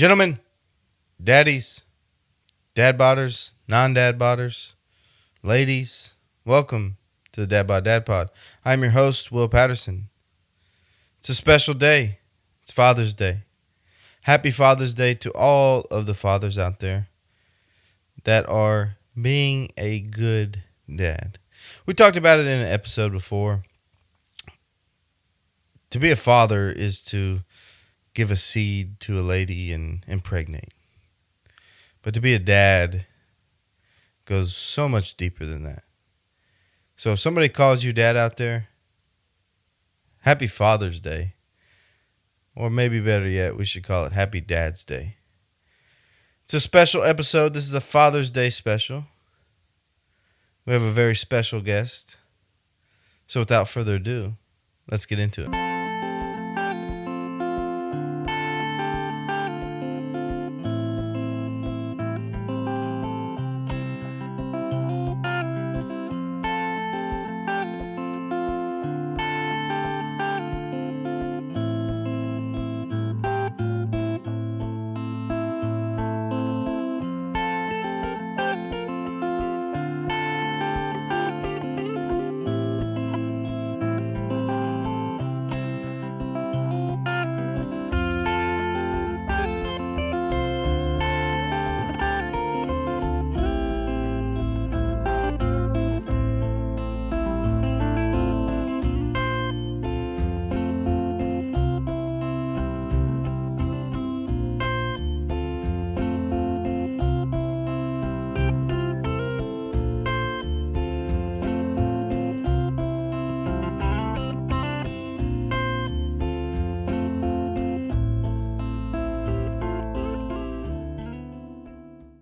Gentlemen, daddies, dadbodders, non-dadbodders, ladies, welcome to the Dadbod Dadpod. I'm your host, Will Patterson. It's a special day. It's Father's Day. Happy Father's Day to all of the fathers out there that are being a good dad. We talked about it in an episode before. To be a father is to give a seed to a lady and impregnate. But to be a dad goes so much deeper than that. So if somebody calls you dad out there, happy Father's Day. Or maybe better yet, we should call it Happy Dad's Day. It's a special episode. This is a Father's Day special. We have a very special guest. So without further ado, let's get into it.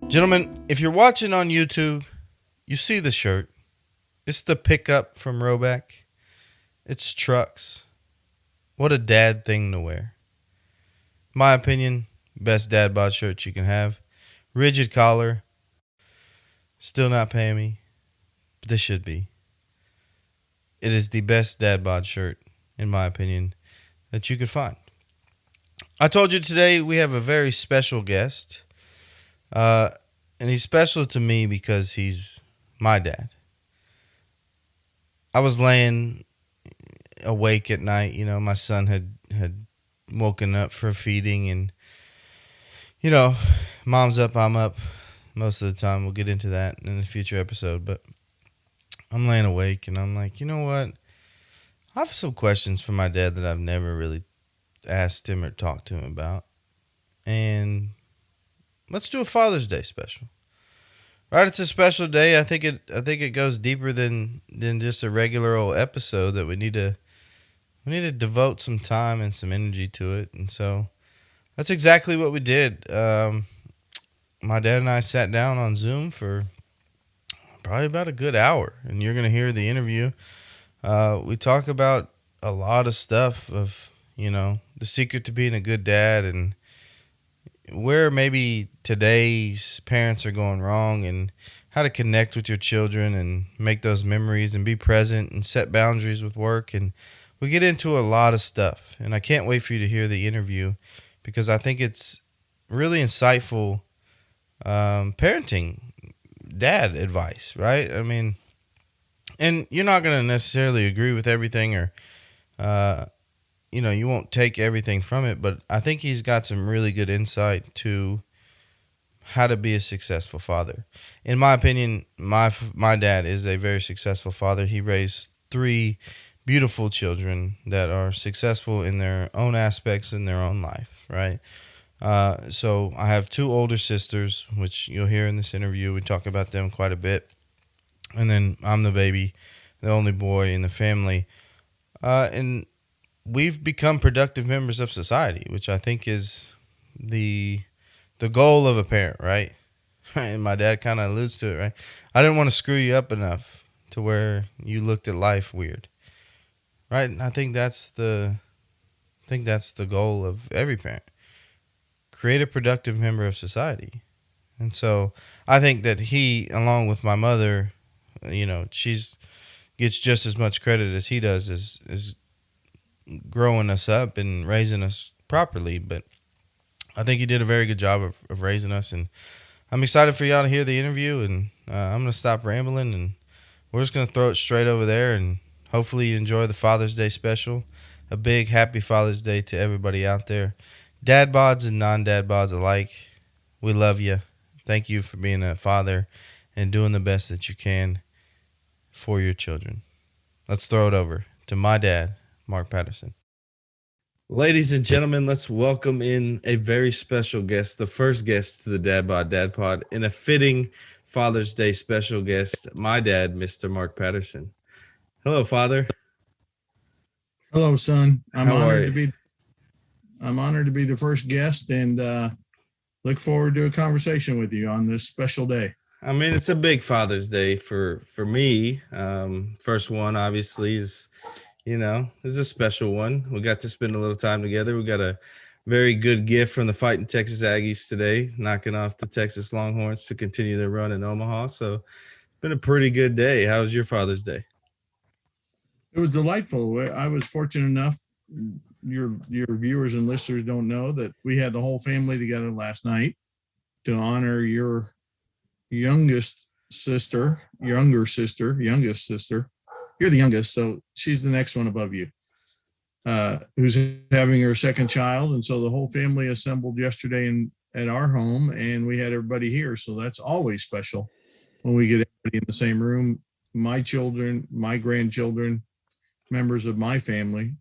Gentlemen, if you're watching on YouTube, you see the shirt. It's the pickup from Roback. It's trucks. What a dad thing to wear. My opinion, best dad bod shirt you can have. Rigid collar. Still not paying me, but they should be. It is the best dad bod shirt, in my opinion, that you could find. I told you today we have a very special guest. And he's special to me because he's my dad. I was laying awake at night. You know, my son had woken up for feeding. And, you know, mom's up, I'm up most of the time. We'll get into that in a future episode. But I'm laying awake, and I'm like, you know what? I have some questions for my dad that I've never really asked him or talked to him about. And let's do a Father's Day special. Right, it's a special day. I think it goes deeper than just a regular old episode that we need to devote some time and some energy to it. And so that's exactly what we did. My dad and I sat down on Zoom for probably about a good hour, and you're going to hear the interview. We talk about a lot of stuff of, you know, the secret to being a good dad and where maybe today's parents are going wrong and how to connect with your children and make those memories and be present and set boundaries with work. And we get into a lot of stuff, and I can't wait for you to hear the interview because I think it's really insightful parenting dad advice, right? I mean, and you're not going to necessarily agree with everything or you know, you won't take everything from it, but I think he's got some really good insight to how to be a successful father. In my opinion, my dad is a very successful father. He raised 3 beautiful children that are successful in their own aspects in their own life, right? So I have 2 older sisters, which you'll hear in this interview. We talk about them quite a bit. And then I'm the baby, the only boy in the family. And we've become productive members of society, which I think is the goal of a parent, right? And my dad kind of alludes to it, right? I didn't want to screw you up enough to where you looked at life weird, right? And I think that's the goal of every parent. Create a productive member of society. And so I think that he, along with my mother, you know, she's gets just as much credit as he does as growing us up and raising us properly. But I think he did a very good job of raising us, and I'm excited for y'all to hear the interview. And I'm gonna stop rambling, and we're just gonna throw it straight over there, and hopefully you enjoy the Father's Day special. A big happy Father's Day to everybody out there, dad bods and non-dad bods alike. We love you. Thank you for being a father and doing the best that you can for your children. Let's throw it over to my dad, Mark Patterson. Ladies and gentlemen, let's welcome in a very special guest, the first guest to the Dadbod Dadpod, and a fitting Father's Day special guest, my dad, Mr. Mark Patterson. Hello, Father. Hello, son. How are you? I'm honored to be the first guest, and look forward to a conversation with you on this special day. I mean, it's a big Father's Day for me. First one, obviously, is a special one. We got to spend a little time together. We got a very good gift from the Fighting Texas Aggies today, knocking off the Texas Longhorns to continue their run in Omaha. So it's been a pretty good day. How was your Father's Day? It was delightful. I was fortunate enough. Your viewers and listeners don't know that we had the whole family together last night to honor your youngest sister. You're the youngest, so she's the next one above you, who's having her second child. And so the whole family assembled yesterday at our home, and we had everybody here. So that's always special when we get everybody in the same room. My children, my grandchildren, members of my family,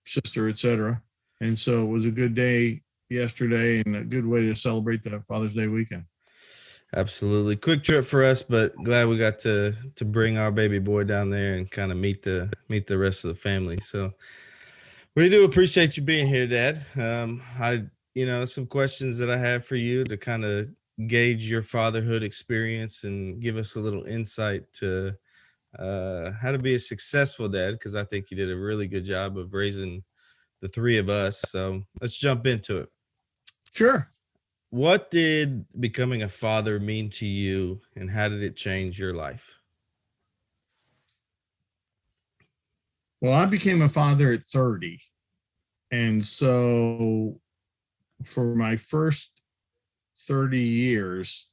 sister, etc. And so it was a good day yesterday and a good way to celebrate the Father's Day weekend. Absolutely. Quick trip for us, but glad we got to bring our baby boy down there and kind of meet the rest of the family. So we do appreciate you being here, Dad. Some questions that I have for you to kind of gauge your fatherhood experience and give us a little insight to how to be a successful dad, because I think you did a really good job of raising the three of us. So let's jump into it. Sure. What did becoming a father mean to you, and how did it change your life? Well, I became a father at 30. And so for my first 30 years,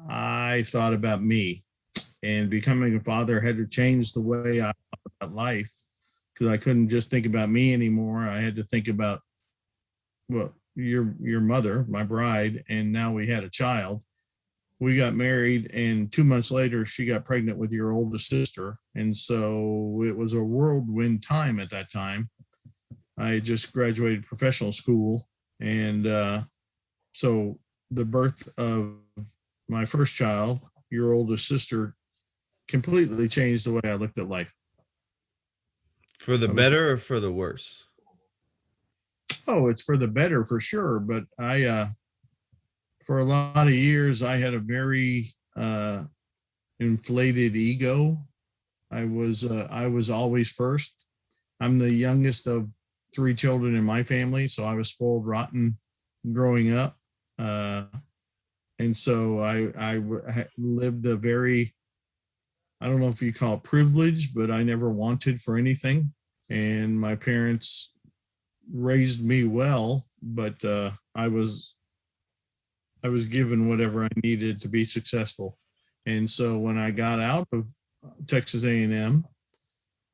I thought about me, and becoming a father had to change the way I thought about life, because I couldn't just think about me anymore. I had to think about, well, your mother, my bride, and now we had a child. We got married, and 2 months later, she got pregnant with your oldest sister. And so it was a whirlwind time at that time. I had just graduated professional school. And so the birth of my first child, your oldest sister, completely changed the way I looked at life. For the better or for the worse? Oh, it's for the better for sure. But for a lot of years, I had a very inflated ego. I was always first. I'm the youngest of three children in my family, so I was spoiled rotten growing up. And so I lived a very, I don't know if you call it privilege, but I never wanted for anything. And my parents raised me well, but I was given whatever I needed to be successful. And so when I got out of Texas A&M,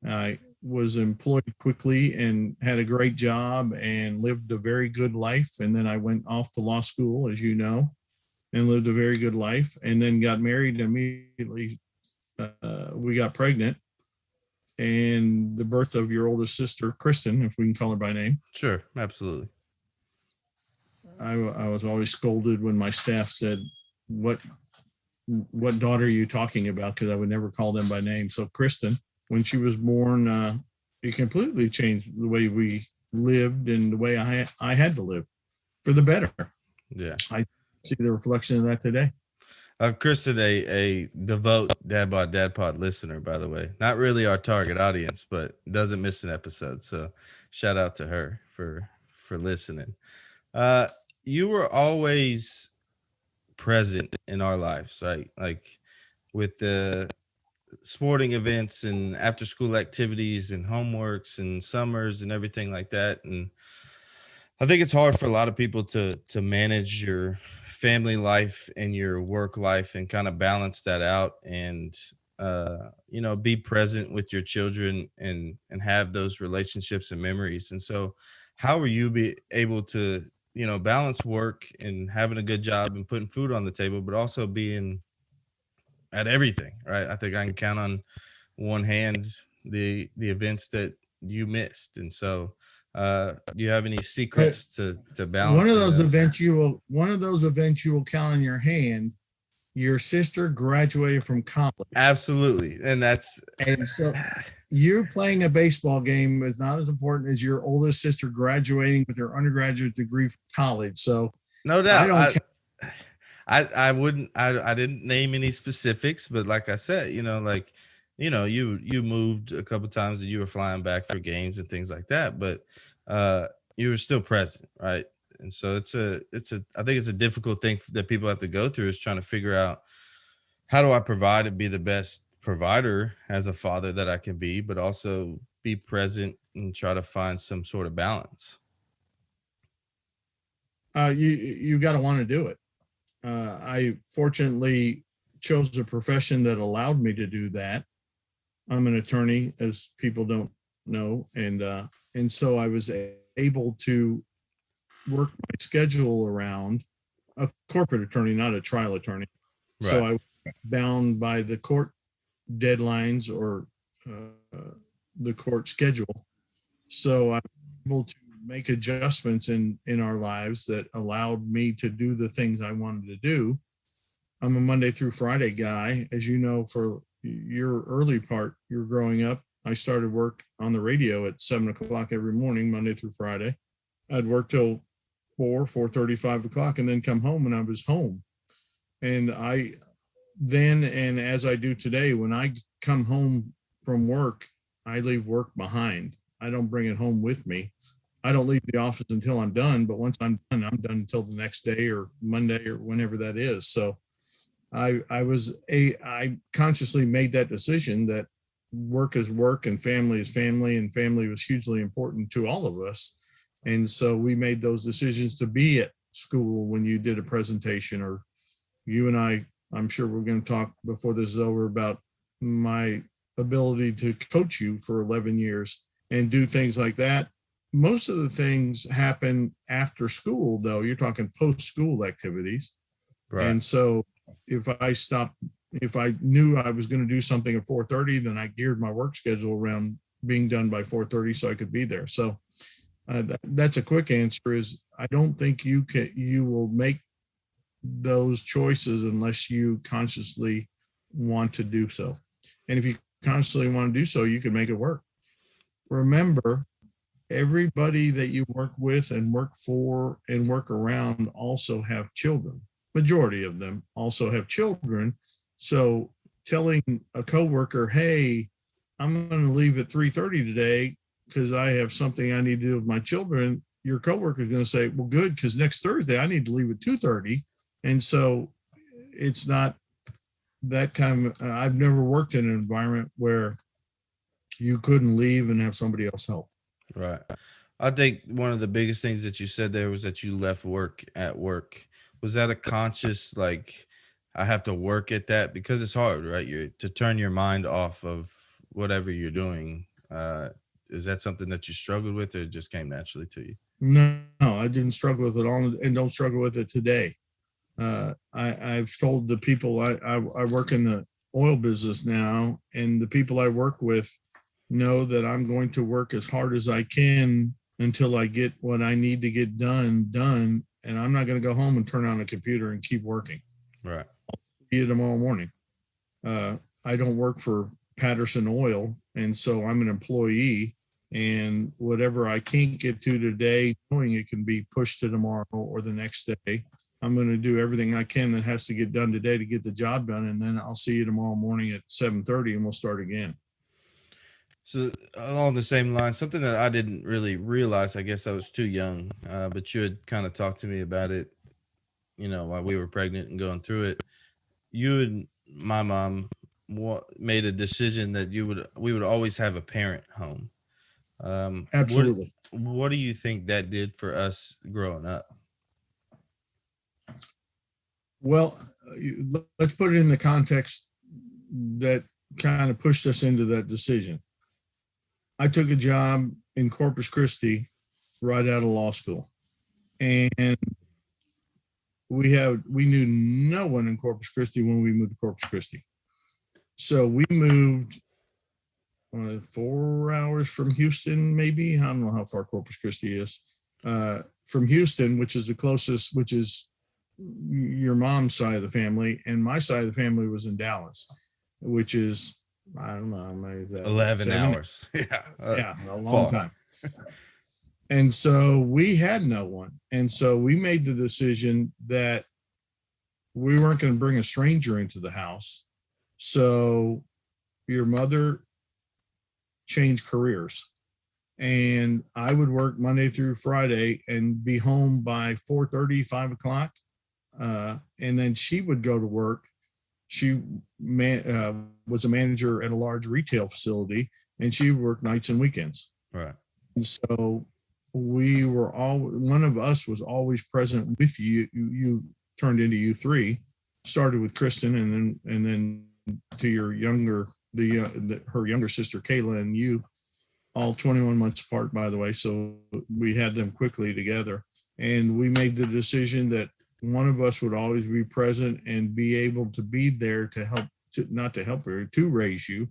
I was employed quickly and had a great job and lived a very good life. And then I went off to law school, as you know, and lived a very good life, and then got married immediately. We got pregnant, and the birth of your oldest sister, Kristen, if we can call her by name. Sure, absolutely. I was always scolded when my staff said, what daughter are you talking about? Because I would never call them by name. So Kristen, when she was born, it completely changed the way we lived and the way I had to live for the better. Yeah. I see the reflection of that today. Kristen, a devout Dadbod Dadpod listener, by the way. Not really our target audience, but doesn't miss an episode. So shout out to her for listening. You were always present in our lives, right? Like with the sporting events and after school activities and homeworks and summers and everything like that. And I think it's hard for a lot of people to manage your family life and your work life and kind of balance that out and be present with your children and have those relationships and memories. And so how are you be able to, balance work and having a good job and putting food on the table, but also being at everything, right? I think I can count on one hand the events that you missed. And so do you have any But secrets to one of balancing those those? events you will count on your hand. Your sister graduated from college, Absolutely. And that's and so you playing a baseball game is not as important as your oldest sister graduating with her undergraduate degree from college. So no I doubt. don't count. I wouldn't I didn't name any specifics, but like I said, like you moved a couple times and you were flying back for games and things like that, but uh you were still present, right? And so it's a I think it's a difficult thing that people have to go through is trying to figure out how do I provide and be the best provider as a father that I can be, but also be present and try to find some sort of balance. You got to want to do it. I fortunately chose a profession that allowed me to do that. I'm an attorney, as people don't know, and so I was able to work my schedule around a corporate attorney, not a trial attorney. So Right. I was bound by the court deadlines or the court schedule. So I'm able to make adjustments in our lives that allowed me to do the things I wanted to do. I'm a Monday through Friday guy. As you know, for your early part, you're growing up. I started work on the radio at 7 o'clock every morning, Monday through Friday. I'd work till 4:30, 5 o'clock, and then come home and I was home. And I then, and as I do today, when I come home from work, I leave work behind. I don't bring it home with me. I don't leave the office until I'm done, but once I'm done until the next day or Monday or whenever that is. So I consciously made that decision that work is work and family is family, and family was hugely important to all of us. And so we made those decisions to be at school when you did a presentation, or you and I'm sure we're going to talk before this is over about my ability to coach you for 11 years and do things like that. Most of the things happen after school, though. You're talking post school activities. Right. And so if I knew I was going to do something at 4:30, then I geared my work schedule around being done by 4:30 so I could be there. So that's a quick answer is I don't think you will make those choices unless you consciously want to do so. And if you consciously want to do so, you can make it work. Remember, everybody that you work with and work for and work around also have children. Majority of them also have children. So telling a coworker, hey, I'm going to leave at 3:30 today because I have something I need to do with my children, your coworker is going to say, well, good, because next Thursday I need to leave at 2:30. And so it's not that kind of, I've never worked in an environment where you couldn't leave and have somebody else help. Right. I think one of the biggest things that you said there was that you left work at work. Was that a conscious, like, I have to work at that because it's hard, right? You to turn your mind off of whatever you're doing. Is that something that you struggled with, or it just came naturally to you? No, I didn't struggle with it all and don't struggle with it today. I've told the people I work in the oil business now, and the people I work with know that I'm going to work as hard as I can until I get what I need to get done. And I'm not going to go home and turn on a computer and keep working. Right. See you tomorrow morning. I don't work for Patterson Oil, and so I'm an employee. And whatever I can't get to today, knowing it can be pushed to tomorrow or the next day, I'm going to do everything I can that has to get done today to get the job done. And then I'll see you tomorrow morning at 7:30 and we'll start again. So along the same line, something that I didn't really realize, I guess I was too young, but you had kind of talked to me about it, while we were pregnant and going through it. You and my mom made a decision that we would always have a parent home. What Absolutely. what do you think that did for us growing up? Well, let's put it in the context that kind of pushed us into that decision. I took a job in Corpus Christi right out of law school, and we knew no one in Corpus Christi when we moved to Corpus Christi. So we moved 4 hours from Houston, maybe. I don't know how far Corpus Christi is from Houston, which is the closest, which is your mom's side of the family, and my side of the family was in Dallas, which is, I don't know, maybe 11 hours. Yeah, a long time. And so we had no one. And so we made the decision that we weren't going to bring a stranger into the house. So your mother changed careers, and I would work Monday through Friday and be home by 4:30, 5 o'clock. And then she would go to work. She was a manager at a large retail facility, and she worked nights and weekends. Right. And so we were all, one of us was always present with you. You turned into you three, started with Kristen, and then to your younger, her younger sister Kayla, and you, all 21 months apart, by the way. So we had them quickly together, and we made the decision that one of us would always be present and be able to be there to help, not to help her, to raise you.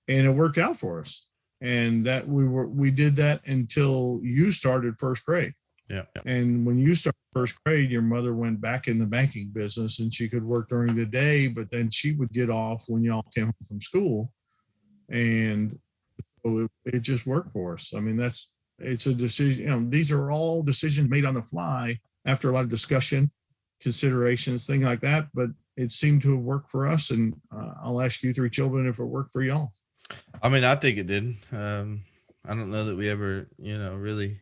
And it worked out for us. And that we did that until you started first grade. Yeah. And when you started first grade, your mother went back in the banking business, and she could work during the day, but then she would get off when y'all came home from school. And so it just worked for us. I mean, it's a decision. These are all decisions made on the fly after a lot of discussion, considerations, things like that. But it seemed to have worked for us. And I'll ask you three children if it worked for y'all. I mean, I think it did. I don't know that we ever, really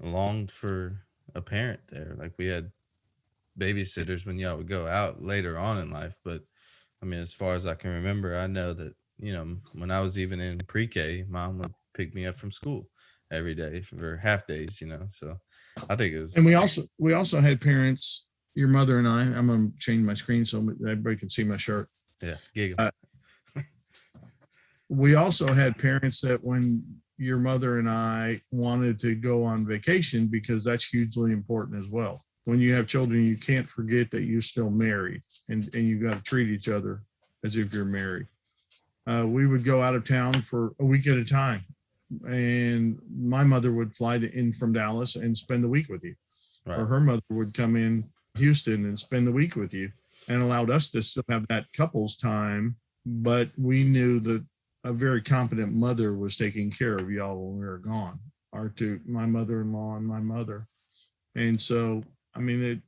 longed for a parent there. Like, we had babysitters when y'all would go out later on in life. But I mean, as far as I can remember, I know that, when I was even in pre-K, mom would pick me up from school every day for half days, so I think it was. And we also had parents, your mother and I'm going to change my screen so everybody can see my shirt. Yeah. Giggle. We also had parents that when your mother and I wanted to go on vacation, because that's hugely important as well. When you have children, you can't forget that you're still married, and you've got to treat each other as if you're married. We would go out of town for a week at a time, and my mother would fly in from Dallas and spend the week with you. Right. Or her mother would come in Houston and spend the week with you, and allowed us to still have that couples time. But we knew that a very competent mother was taking care of y'all when we were gone. My mother-in-law and my mother. And so, I mean,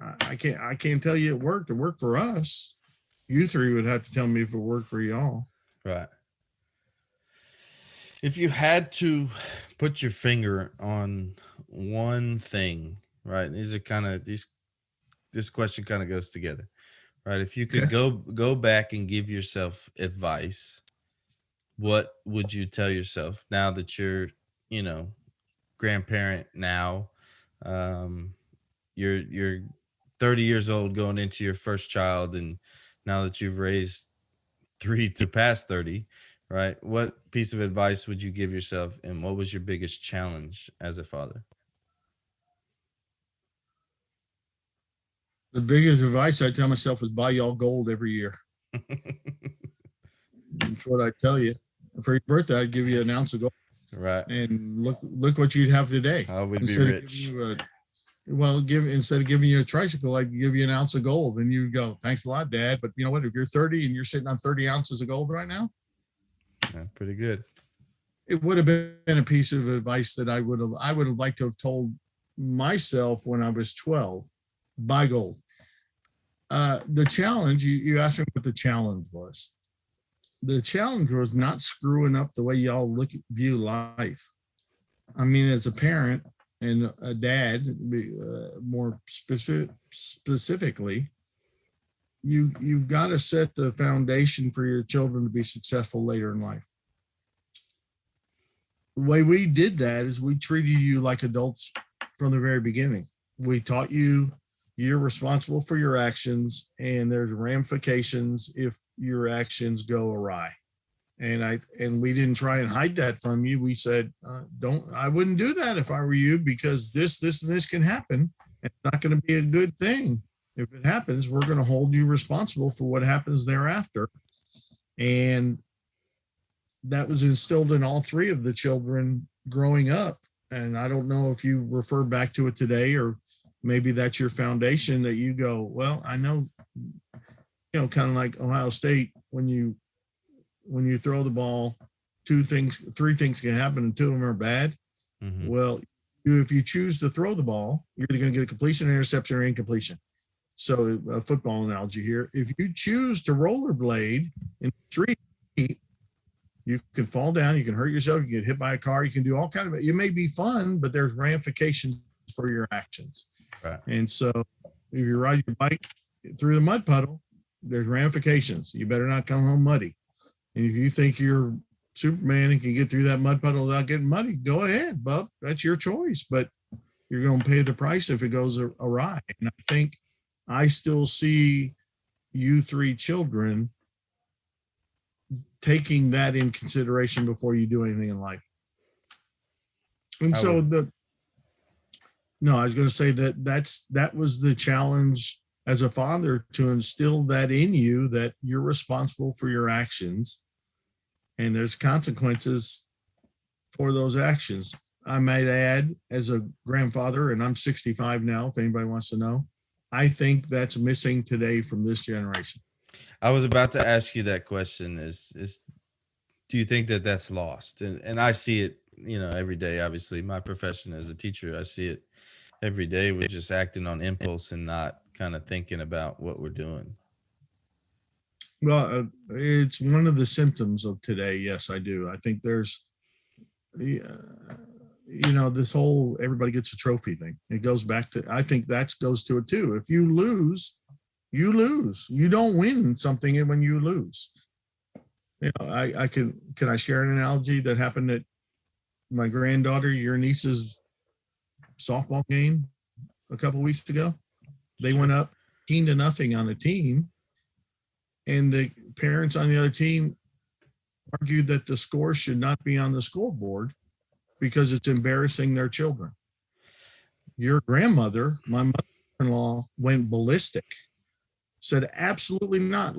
I can't tell you it worked. It worked for us. You three would have to tell me if it worked for y'all. Right. If you had to put your finger on one thing, right? This question kind of goes together. Right. If you could go back and give yourself advice, what would you tell yourself now that you're, grandparent now? You're 30 years old going into your first child, and now that you've raised 3 to past 30, right? What piece of advice would you give yourself, and what was your biggest challenge as a father? The biggest advice I tell myself is buy y'all gold every year. That's what I tell you. For your birthday, I'd give you an ounce of gold. Right. And look what you'd have today. I would be rich. Instead of giving you a tricycle, I'd give you an ounce of gold, and you'd go, thanks a lot, Dad. But you know what? If you're 30 and you're sitting on 30 ounces of gold right now, yeah, pretty good. It would have been a piece of advice that I would have liked to have told myself when I was 12. Buy gold. The challenge, you asked me what the challenge was. The challenge was not screwing up the way y'all view life. I mean, as a parent and a dad, more specifically, you've got to set the foundation for your children to be successful later in life. The way we did that is we treated you like adults from the very beginning. We taught you you're responsible for your actions, and there's ramifications if your actions go awry. And we didn't try and hide that from you. We said, I wouldn't do that if I were you, because this, and this can happen. It's not going to be a good thing. If it happens, we're going to hold you responsible for what happens thereafter. And that was instilled in all three of the children growing up. And I don't know if you refer back to it today, or maybe that's your foundation that you go, well, I know, kind of like Ohio State, when you throw the ball, three things can happen, and two of them are bad. Mm-hmm. Well, if you choose to throw the ball, you're either going to get a completion, interception, or incompletion. So a football analogy here, if you choose to rollerblade in the street, you can fall down, you can hurt yourself, you can get hit by a car, you can do all kind of, it may be fun, but there's ramifications for your actions. Right. And so if you ride your bike through the mud puddle, there's ramifications. You better not come home muddy. And if you think you're Superman and can get through that mud puddle without getting muddy, go ahead, bub. That's your choice, but you're going to pay the price if it goes awry. And I think I still see you three children taking that in consideration before you do anything in life. And I was going to say that was the challenge as a father, to instill that in you, that you're responsible for your actions and there's consequences for those actions. I might add, as a grandfather, and I'm 65 now, if anybody wants to know, I think that's missing today from this generation. I was about to ask you that question, is do you think that that's lost? And I see it, every day. Obviously, my profession as a teacher, I see it every day. We're just acting on impulse and not kind of thinking about what we're doing. Well, it's one of the symptoms of today. Yes, I do. I think there's, this whole everybody gets a trophy thing. It goes back to, I think that goes to it too. If you lose, you lose. You don't win something when you lose. Can I share an analogy that happened at my granddaughter, your niece's softball game a couple of weeks ago? They went up 18-0 on a team, and the parents on the other team argued that the score should not be on the scoreboard because it's embarrassing their children. Your grandmother, my mother-in-law, went ballistic, said absolutely not.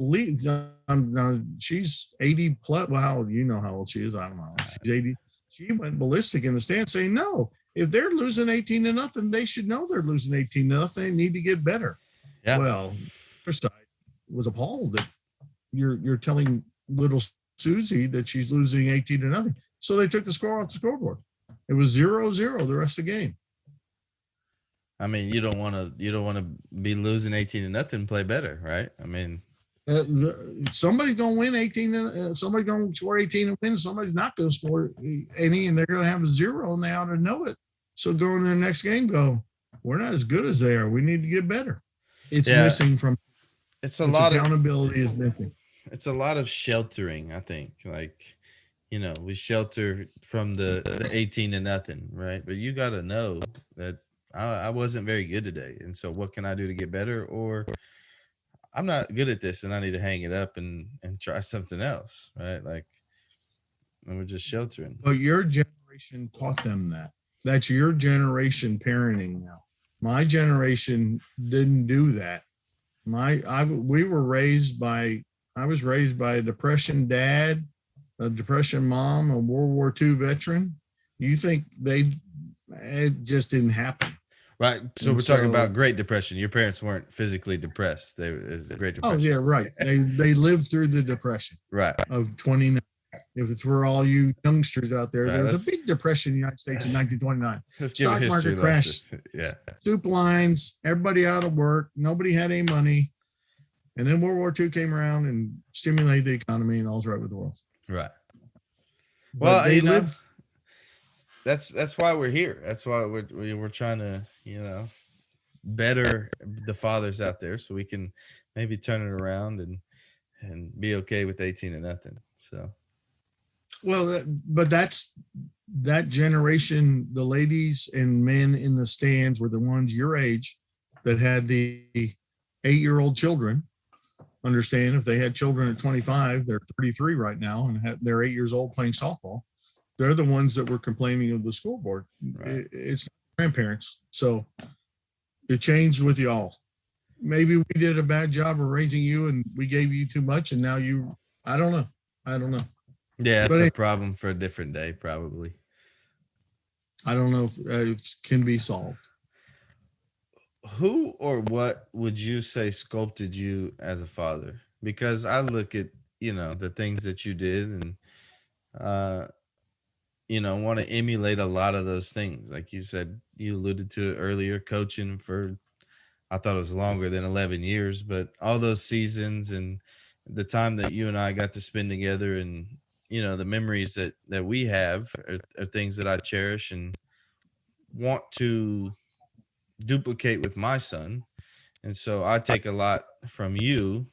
She's 80 plus. Well, how old she is? I don't know. She's 80. She went ballistic in the stand, saying, no, if they're losing 18-0, they should know they're losing 18-0. They need to get better. Yeah. Well, first I was appalled that you're telling little Susie that she's losing 18-0. So they took the score off the scoreboard. It was 0-0 the rest of the game. I mean, you don't want to be losing 18-0 and play better, right? I mean, somebody's going to win 18. Somebody's going to score 18 and win. Somebody's not going to score any, and they're going to have a 0, and they ought to know it. So going to the next game, we're not as good as they are. We need to get better. It's missing from. It's a lot accountability is missing. It's a lot of sheltering, I think. Like, we shelter from the 18-0, right? But you got to know that I wasn't very good today, and so what can I do to get better? Or I'm not good at this, and I need to hang it up and try something else, right? Like, and we're just sheltering. Well, your generation taught them that. That's your generation parenting now. My generation didn't do that. I was raised by a Depression dad, a Depression mom, a World War II veteran. You think it just didn't happen. Right. So we're talking about Great Depression. Your parents weren't physically depressed. It was a Great Depression. Oh, yeah, right. They lived through the Depression. Right. Of 29. If it's for all you youngsters out there, there was a big depression in the United States in 1929. Stock market crashed. Yeah. Soup lines, everybody out of work, nobody had any money. And then World War II came around and stimulated the economy, and all's right with the world. Right. Well, that's why we're here. That's why we're trying to, better the fathers out there, so we can maybe turn it around and be okay with 18-0. So. Well, but that's that generation, the ladies and men in the stands were the ones your age that had the 8-year-old children. Understand, if they had children at 25, they're 33 right now and they're 8 years old playing softball. They're the ones that were complaining of the school board. Right. It's grandparents. So it changed with y'all. Maybe we did a bad job of raising you and we gave you too much. And now I don't know. Yeah, it's But a problem for a different day, probably. I don't know if it can be solved. Who or what would you say sculpted you as a father? Because I look at, the things that you did and, uh, want to emulate a lot of those things. Like you said, you alluded to it earlier, coaching for, I thought it was longer than 11 years, but all those seasons and the time that you and I got to spend together and, the memories that we have are things that I cherish and want to duplicate with my son. And so I take a lot from you.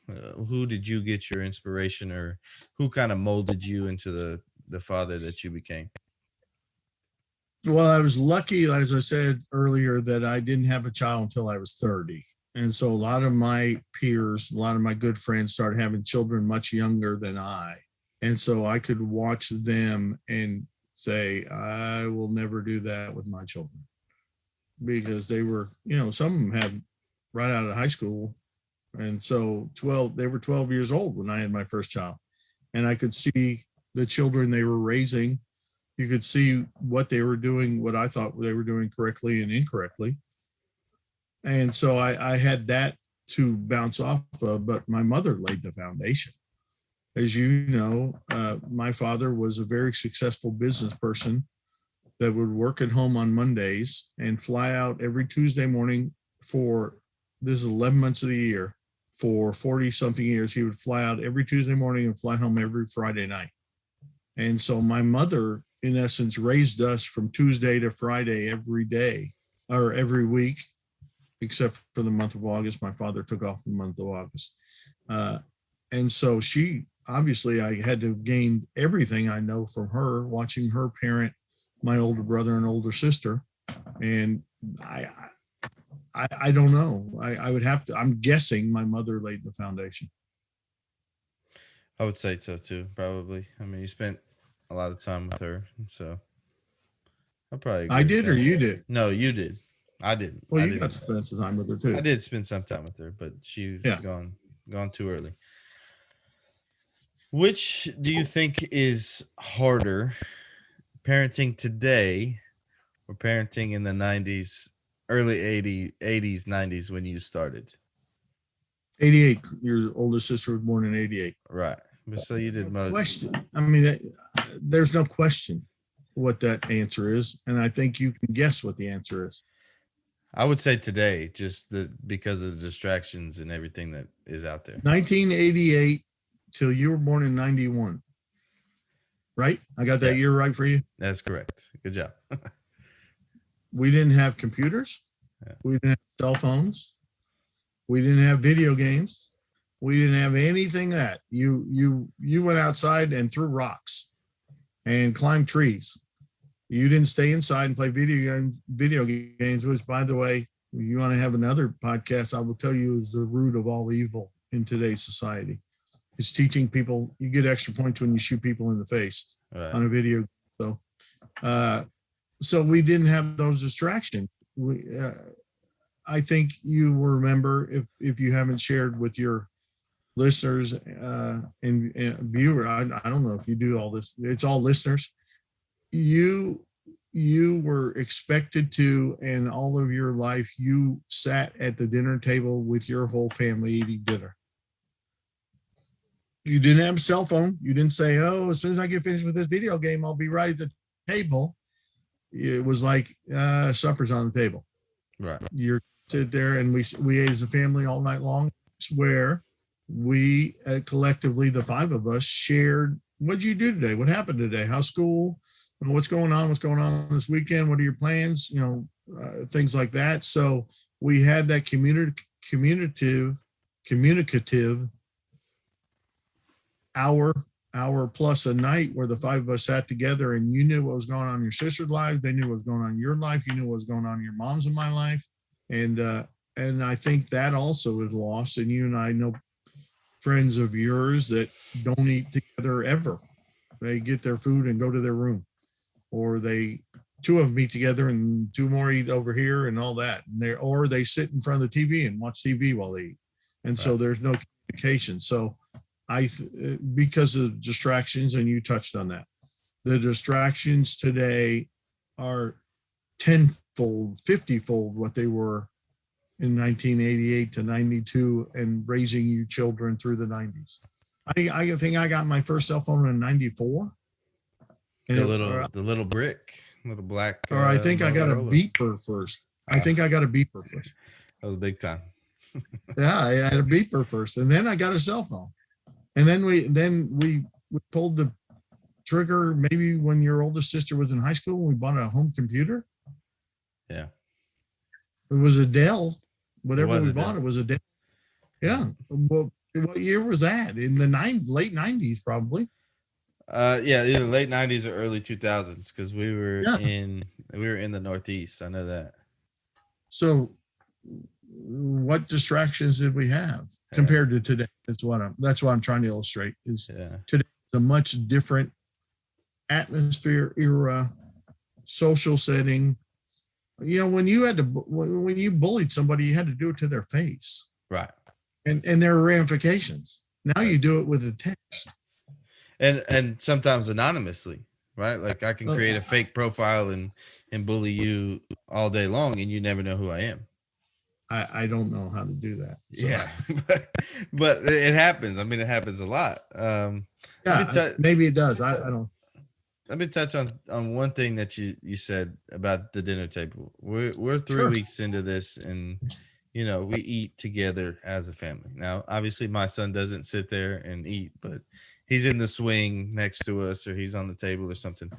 Who did you get your inspiration, or who kind of molded you into the father that you became? Well, I was lucky, as I said earlier, that I didn't have a child until I was 30. And so a lot of my peers, a lot of my good friends started having children much younger than I. And so I could watch them and say, I will never do that with my children, because they were, some of them had right out of high school. And so they were 12 years old when I had my first child. And I could see the children they were raising. You could see what they were doing, what I thought they were doing correctly and incorrectly. And so I had that to bounce off of, but my mother laid the foundation. As you know, my father was a very successful business person that would work at home on Mondays and fly out every Tuesday morning this is 11 months of the year. For 40 something years, he would fly out every Tuesday morning and fly home every Friday night. And so my mother, in essence, raised us from Tuesday to Friday every day or every week, except for the month of August. My father took off the month of August. And so obviously I had to gain everything I know from her, watching her parent my older brother and older sister. And I don't know. I would have to, I'm guessing my mother laid the foundation. I would say so too, probably. I mean, you spent a lot of time with her, so I probably agree. I did, or you did? No, you did. I didn't. Well, you didn't. got to spend some time with her too. I did spend some time with her, but she was gone too early. Which do you think is harder, parenting today or parenting in the 90s, early 80s, 90s when you started? 88. Your oldest sister was born in 88. Right. So you did most. Question. I mean, there's no question what that answer is. And I think you can guess what the answer is. I would say today, just because of the distractions and everything that is out there. 1988 till you were born in 91. Right? I got that year right for you? That's correct. Good job. We didn't have computers. Yeah. We didn't have cell phones. We didn't have video games. We didn't have anything that you went outside and threw rocks and climbed trees. You didn't stay inside and play video games, which, by the way, if you want to have another podcast, I will tell you is the root of all evil in today's society. It's teaching people, you get extra points when you shoot people in the face on a video. So we didn't have those distractions. I think you will remember, if you haven't shared with your listeners and viewer, I don't know if you do all this, it's all listeners. You were expected to, and all of your life, you sat at the dinner table with your whole family eating dinner. You didn't have a cell phone. You didn't say, oh, as soon as I get finished with this video game, I'll be right at the table. It was like supper's on the table. Right. You're sit there, and we ate as a family all night long. It's where we collectively, the five of us, shared, what'd you do today? What happened today? How's school? What's going on? What's going on this weekend? What are your plans? Things like that. So we had that communicative hour hour plus a night where the five of us sat together and you knew what was going on in your sister's life. They knew what was going on in your life. You knew what was going on in your mom's and my life. And I think that also is lost. And you and I know friends of yours that don't eat together ever. They get their food and go to their room, or two of them meet together and two more eat over here and all that. Or they sit in front of the TV and watch TV while they eat. And so there's no communication. So because of distractions, and you touched on that, the distractions today are tenfold, 50-fold what they were in 1988 to 92 and raising you children through the 90s. I think I got my first cell phone in 94. The little brick, little black. Or I think I got a beeper first. That was big time. Yeah, I had a beeper first, and then I got a cell phone. And then we pulled the trigger maybe when your oldest sister was in high school, and we bought a home computer. Yeah. It was a Dell. Whatever we bought, Dell. It was a Dell. Yeah. Well, what year was that? In the late 90s, probably. Either late 90s or early 2000s, because we were in the Northeast. I know that. So what distractions did we have compared to today? That's what I'm trying to illustrate is today is a much different atmosphere, era, social setting. You know, when you bullied somebody, you had to do it to their face. Right. And there are ramifications. Now you do it with a text. And sometimes anonymously, right? Like I can create a fake profile and bully you all day long, and you never know who I am. I don't know how to do that. So. Yeah, but it happens. I mean, it happens a lot. Maybe it does. I don't. Let me touch on one thing that you said about the dinner table. We're 3 weeks into this, and you know we eat together as a family. Now, obviously, my son doesn't sit there and eat, but he's in the swing next to us, or he's on the table or something.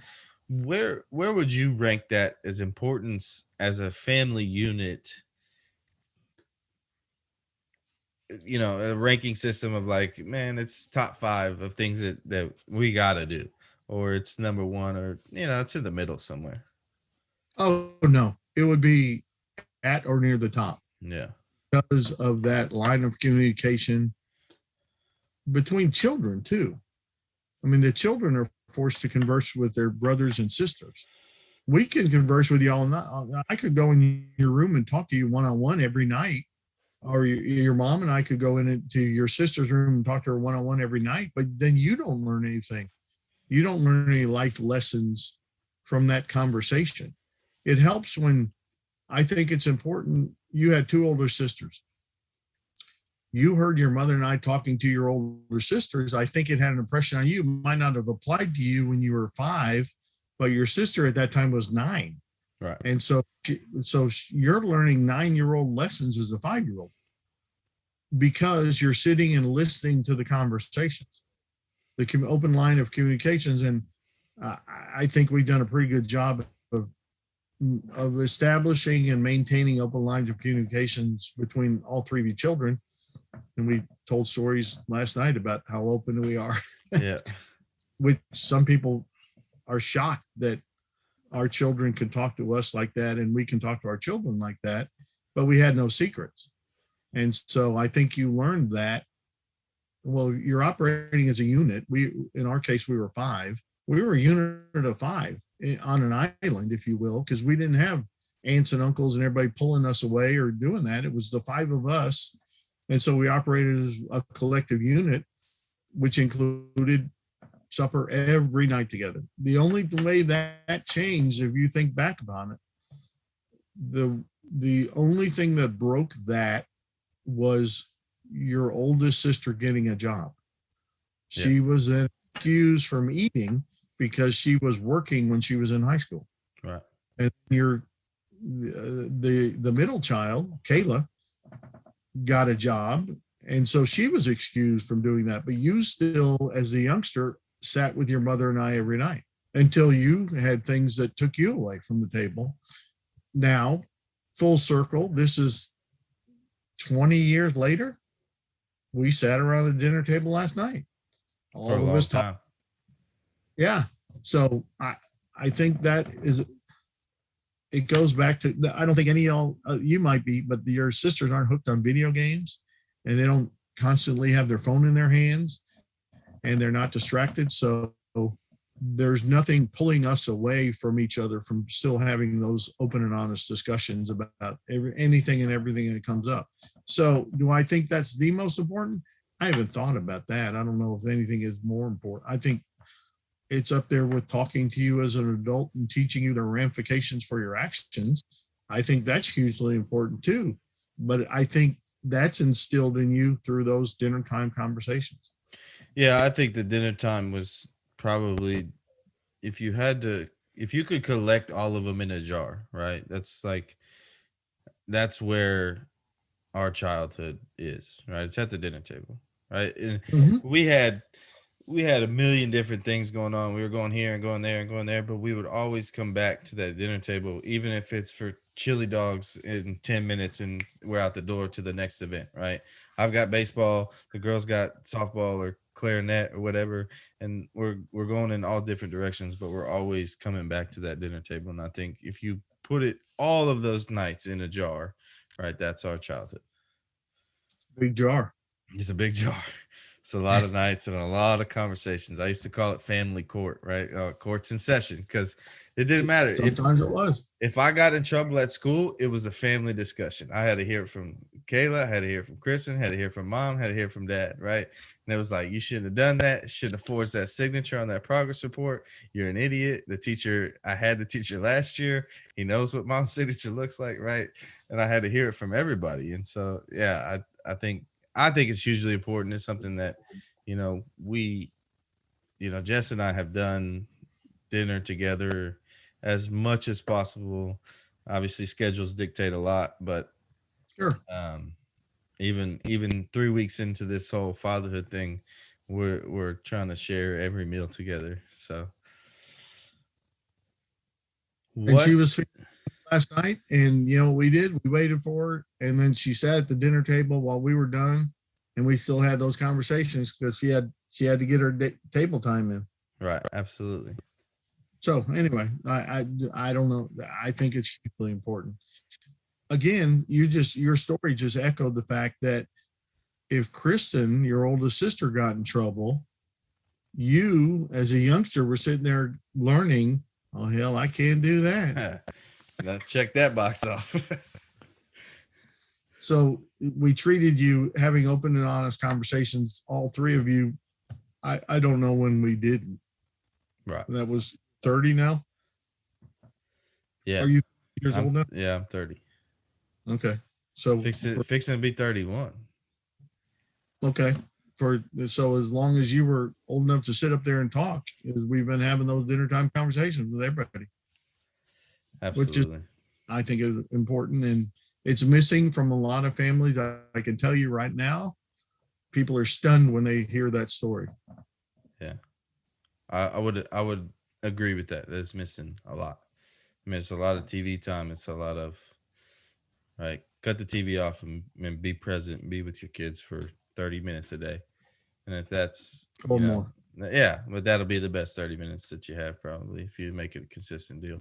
Where would you rank that as importance as a family unit? You know, a ranking system of like, man, it's top 5 of things that we gotta do, or it's number 1, or you know, it's in the middle somewhere. Oh no, it would be at or near the top. Yeah, because of that line of communication between children too. I mean, the children are forced to converse with their brothers and sisters. We can converse with you all night. I could go in your room and talk to you one-on-one every night, or your mom and I could go into your sister's room and talk to her one-on-one every night, but then you don't learn anything. You don't learn any life lessons from that conversation. It helps when, I think it's important, you had 2 older sisters. You heard your mother and I talking to your older sisters. I think it had an impression on you. It might not have applied to you when you were 5, but your sister at that time was 9. Right. And so you're learning 9-year-old lessons as a 5-year-old because you're sitting and listening to the conversations, the open line of communications. And I think we've done a pretty good job of establishing and maintaining open lines of communications between all 3 of you children. And we told stories last night about how open we are. Yeah. With some people are shocked that our children can talk to us like that and we can talk to our children like that, but we had no secrets. And so I think you learned that, well, you're operating as a unit. In our case, we were 5. We were a unit of 5 on an island, if you will, because we didn't have aunts and uncles and everybody pulling us away or doing that. It was the 5 of us. And so we operated as a collective unit, which included supper every night together. The only way that changed, if you think back upon it, the only thing that broke that was your oldest sister getting a job. She was then excused from eating because she was working when she was in high school. Right. And the middle child, Kayla, got a job, and so she was excused from doing that. But you still, as a youngster, sat with your mother and I every night until you had things that took you away from the table. Now, full circle, this is 20 years later. We sat around the dinner table last night. All of us talked Yeah. So I think that is, it goes back to, I don't think any of y'all, you might be, but your sisters aren't hooked on video games and they don't constantly have their phone in their hands and they're not distracted. So there's nothing pulling us away from each other from still having those open and honest discussions about anything and everything that comes up. So do I think that's the most important? I haven't thought about that. I don't know if anything is more important. I think it's up there with talking to you as an adult and teaching you the ramifications for your actions. I think that's hugely important too. But I think that's instilled in you through those dinner time conversations. Yeah, I think the dinner time was probably, if you could collect all of them in a jar, right? That's where our childhood is, right? It's at the dinner table, right? And Mm-hmm. we had a million different things going on. We were going here and going there and going there, but we would always come back to that dinner table, even if it's for chili dogs in 10 minutes and we're out the door to the next event, right? I've got baseball, the girls got softball or clarinet or whatever, and we're going in all different directions, but we're always coming back to that dinner table. And I think if you put it all of those nights in a jar, right, that's our childhood. Big jar. It's a big jar. It's a lot of nights and a lot of conversations. I used to call it family court, right? Courts in session, because it didn't matter. Sometimes it was. If I got in trouble at school, it was a family discussion. I had to hear it from Kayla, I had to hear it from Kristen, had to hear it from mom, had to hear it from dad, right? And it was like, you shouldn't have done that. Shouldn't have forged that signature on that progress report. You're an idiot. The teacher, I had the teacher last year. He knows what mom's signature looks like, right? And I had to hear it from everybody. And so, yeah, I think it's hugely important. It's something that, Jess and I have done dinner together as much as possible. Obviously, schedules dictate a lot, but Sure. even 3 weeks into this whole fatherhood thing, we're trying to share every meal together. So, And she was last night, and you know what we did? We waited for her, and then she sat at the dinner table while we were done, and we still had those conversations because she had to get her table time in. Right, absolutely. So anyway, I don't know. I think it's hugely important. Again, your story just echoed the fact that if Kristen, your oldest sister, got in trouble, you as a youngster were sitting there learning, oh hell, I can't do that. Now check that box off. So we treated you having open and honest conversations, all three of you. I don't know when we didn't. Right. That was 30 now. Yeah. Are you years old now? Yeah, I'm 30. Okay. So fixing to be 31. Okay. So as long as you were old enough to sit up there and talk, we've been having those dinner time conversations with everybody. Absolutely. Which is, I think, is important, and it's missing from a lot of families. I can tell you right now, people are stunned when they hear that story. Yeah, I would agree with that. That's missing a lot. I mean, it's a lot of TV time. It's a lot of, right, cut the TV off and be present and be with your kids for 30 minutes a day. And if that's more. Yeah, but that'll be the best 30 minutes that you have, probably, if you make it a consistent deal.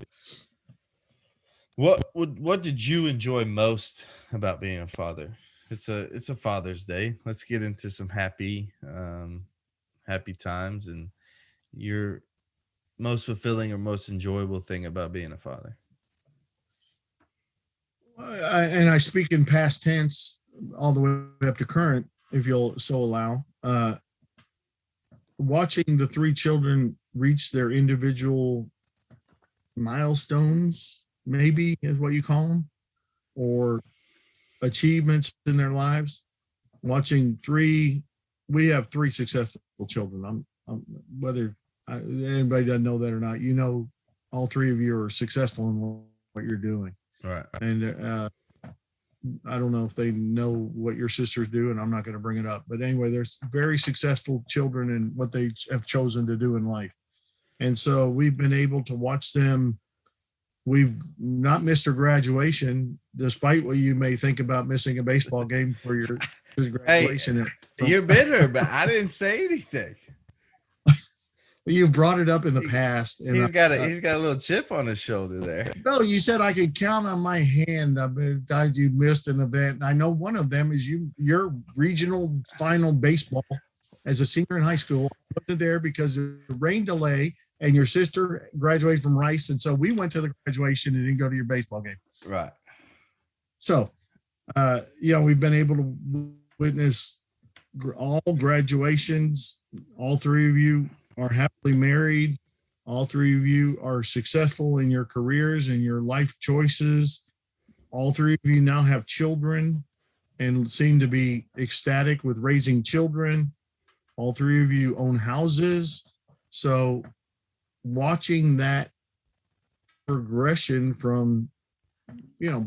What did you enjoy most about being a father? It's a Father's Day. Let's get into some happy times and your most fulfilling or most enjoyable thing about being a father. And I speak in past tense all the way up to current, if you'll so allow. Watching the three children reach their individual milestones, maybe is what you call them, or achievements in their lives. Watching we have three successful children. I'm whether anybody doesn't know that or not, all three of you are successful in what you're doing. Right. And I don't know if they know what your sisters do, and I'm not going to bring it up. But anyway, there's very successful children in what they have chosen to do in life. And so we've been able to watch them. We've not missed a graduation, despite what you may think about missing a baseball game for your graduation. Hey, you're bitter, but I didn't say anything. You brought it up in the past, and He's got a little chip on his shoulder there. no, you said I could count on my hand. You missed an event. And I know one of them is your regional final baseball as a senior in high school. I wasn't there because of the rain delay, and your sister graduated from Rice, and so we went to the graduation and didn't go to your baseball game. Right. So, we've been able to witness all graduations. All three of you are happily married. All three of you are successful in your careers and your life choices. All three of you now have children and seem to be ecstatic with raising children. All three of you own houses. So watching that progression from,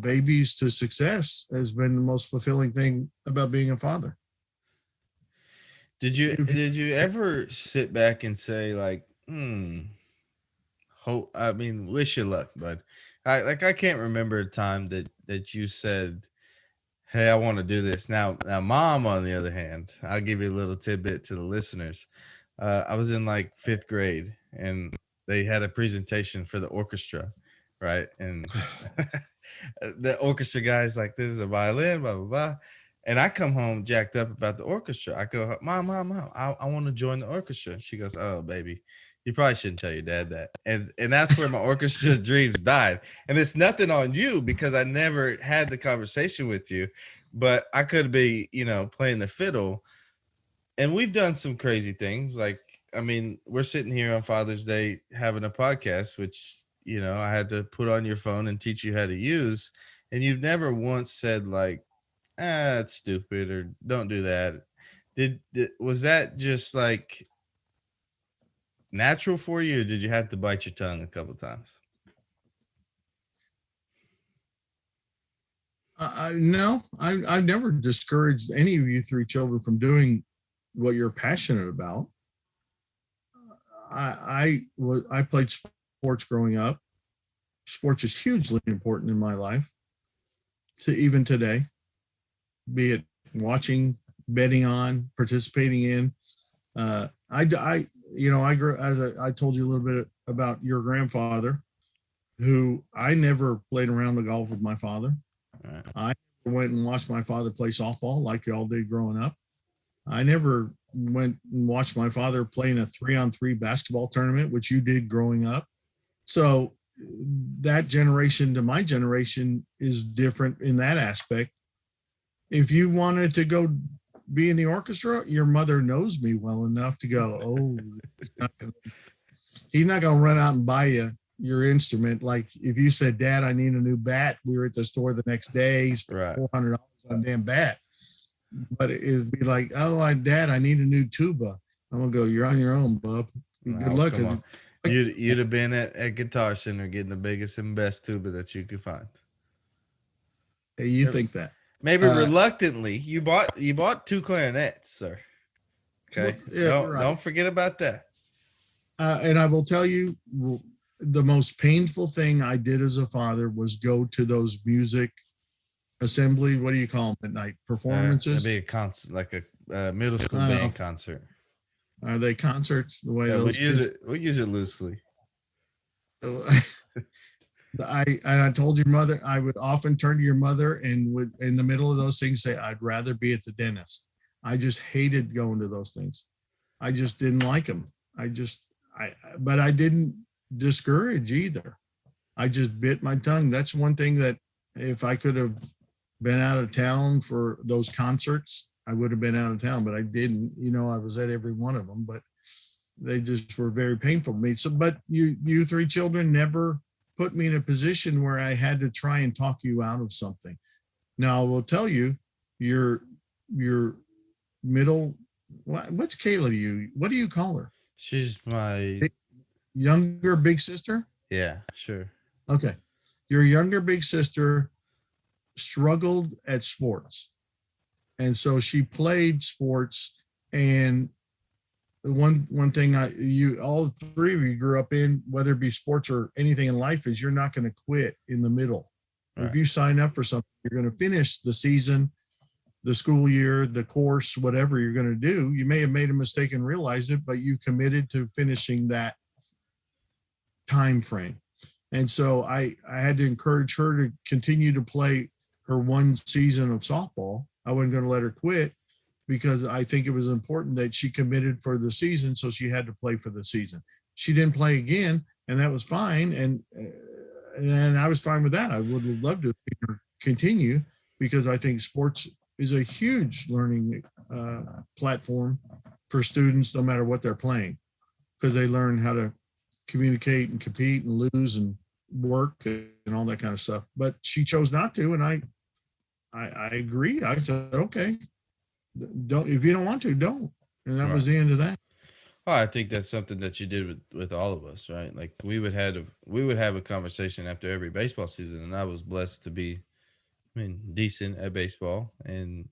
babies to success has been the most fulfilling thing about being a father. Did you ever sit back and say like, wish you luck, bud. I can't remember a time that you said, hey, I want to do this. Now, Mom, on the other hand, I'll give you a little tidbit to the listeners. I was in like 5th grade, and they had a presentation for the orchestra, right? And the orchestra guy's like, this is a violin, blah, blah, blah. And I come home jacked up about the orchestra. I go, Mom, I want to join the orchestra. She goes, oh, baby, you probably shouldn't tell your dad that. And that's where my orchestra dreams died. And it's nothing on you because I never had the conversation with you, but I could be, playing the fiddle. And we've done some crazy things. Like, we're sitting here on Father's Day having a podcast, which, I had to put on your phone and teach you how to use. And you've never once said like, it's stupid, or don't do that. Was that just like natural for you, or did you have to bite your tongue a couple of times? No, I've never discouraged any of you three children from doing what you're passionate about. I played sports growing up. Sports is hugely important in my life, to even today, be it watching, betting on, participating in. I grew, as I told you a little bit about your grandfather, who I never played around the golf with my father. Right. I went and watched my father play softball like y'all did growing up. I never went and watched my father play in a 3-on-3 basketball tournament, which you did growing up. So that generation to my generation is different in that aspect. If you wanted to go be in the orchestra, your mother knows me well enough to go, oh, he's not going to run out and buy you your instrument. Like if you said, Dad, I need a new bat, we were at the store the next day, he spent $400 on a damn bat. But it'd be like, oh, Dad, I need a new tuba. I'm going to go, you're on your own, bub. Good luck. You'd have been at Guitar Center getting the biggest and best tuba that you could find. Hey, you think that? Maybe reluctantly, you bought 2 clarinets, sir. Okay, well, yeah, don't forget about that. And I will tell you, the most painful thing I did as a father was go to those music assembly. What do you call them at night? Performances. It'd be a concert, like a middle school band concert. Are they concerts? The way we use it loosely. I told your mother, I would often turn to your mother and would, in the middle of those things, say, I'd rather be at the dentist. I just hated going to those things. I just didn't like them. But I didn't discourage either. I just bit my tongue. That's one thing that if I could have been out of town for those concerts, I would have been out of town, but I didn't. I was at every one of them, but they just were very painful to me. So, but you 3 children never put me in a position where I had to try and talk you out of something. Now, I will tell you, your middle, what's Kayla to you? What do you call her? She's my younger big sister? Yeah, sure. Okay. Your younger big sister struggled at sports. And so she played sports, and one thing all 3 of you grew up in, whether it be sports or anything in life, is you're not going to quit in the middle. Right. If you sign up for something, you're going to finish the season. the school year, the course, whatever you're going to do. You may have made a mistake and realized it, but you committed to finishing that time frame. And so I had to encourage her to continue to play her one season of softball. I wasn't going to let her quit because I think it was important that she committed for the season. So she had to play for the season. She didn't play again, and that was fine. And I was fine with that. I would have loved to see her continue because I think sports is a huge learning platform for students, no matter what they're playing, because they learn how to communicate and compete and lose and work and all that kind of stuff. But she chose not to, and I agree. I said, okay, don't, if you don't want to, don't. And that was the end of that. Well, I think that's something that you did with all of us, right? Like we would have a conversation after every baseball season, and I was blessed to be, decent at baseball, and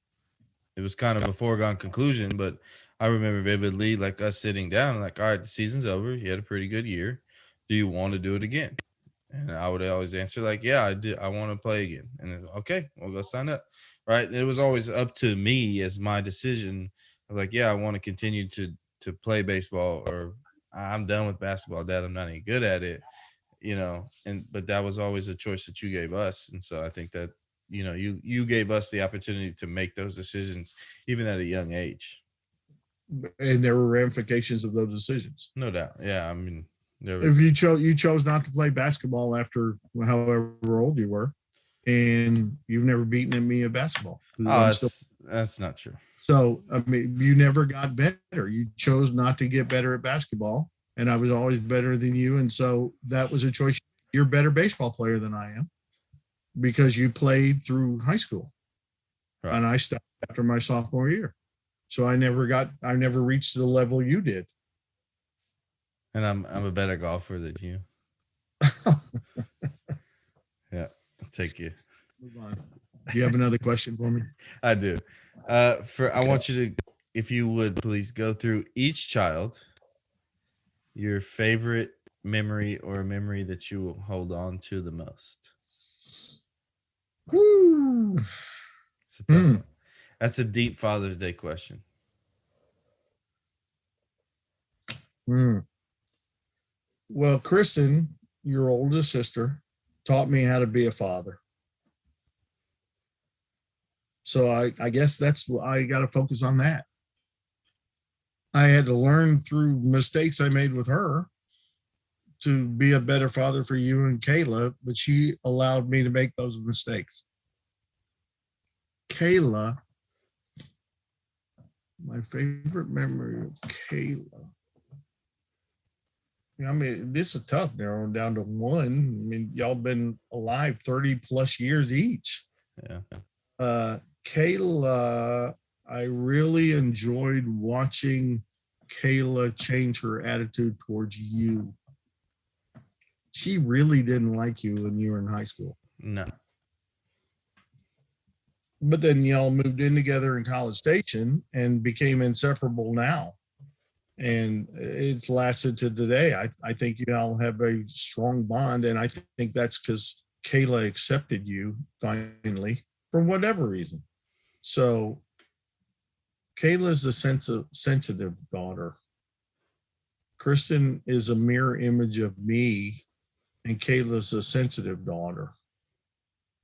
it was kind of a foregone conclusion. But I remember vividly, like us sitting down, like, all right, the season's over. You had a pretty good year. Do you want to do it again? And I would always answer like, yeah, I do. I want to play again. And then, okay, we'll go sign up, right? And it was always up to me as my decision of like, yeah, I want to continue to play baseball, or I'm done with basketball, Dad. I'm not any good at it, but that was always a choice that you gave us. And so I think that, you gave us the opportunity to make those decisions even at a young age. And there were ramifications of those decisions. No doubt. Yeah. If you chose not to play basketball after however old you were, and you've never beaten me at basketball. Oh, that's not true. So, you never got better. You chose not to get better at basketball, and I was always better than you. And so that was a choice. You're a better baseball player than I am because you played through high school. Right. And I stopped after my sophomore year. So I never reached the level you did. And I'm a better golfer than you. Yeah, I'll take you. Move on. Do you have another question for me? I do. I want you to, if you would please go through each child, your favorite memory or a memory that you will hold on to the most. Woo. It's a tough one. That's a deep Father's Day question. Well, Kristen, your oldest sister, taught me how to be a father. So I guess I got to focus on that. I had to learn through mistakes I made with her to be a better father for you and Kayla, but she allowed me to make those mistakes. Kayla, my favorite memory of Kayla. This is tough narrowing down to one. Y'all been alive 30 plus years each. Yeah. Kayla, I really enjoyed watching Kayla change her attitude towards you. She really didn't like you when you were in high school. No. But then y'all moved in together in College Station and became inseparable now. And it's lasted to today. I think y'all have a strong bond. And I think that's because Kayla accepted you finally for whatever reason. So Kayla's a sensitive daughter. Kristen is a mirror image of me, and Kayla's a sensitive daughter.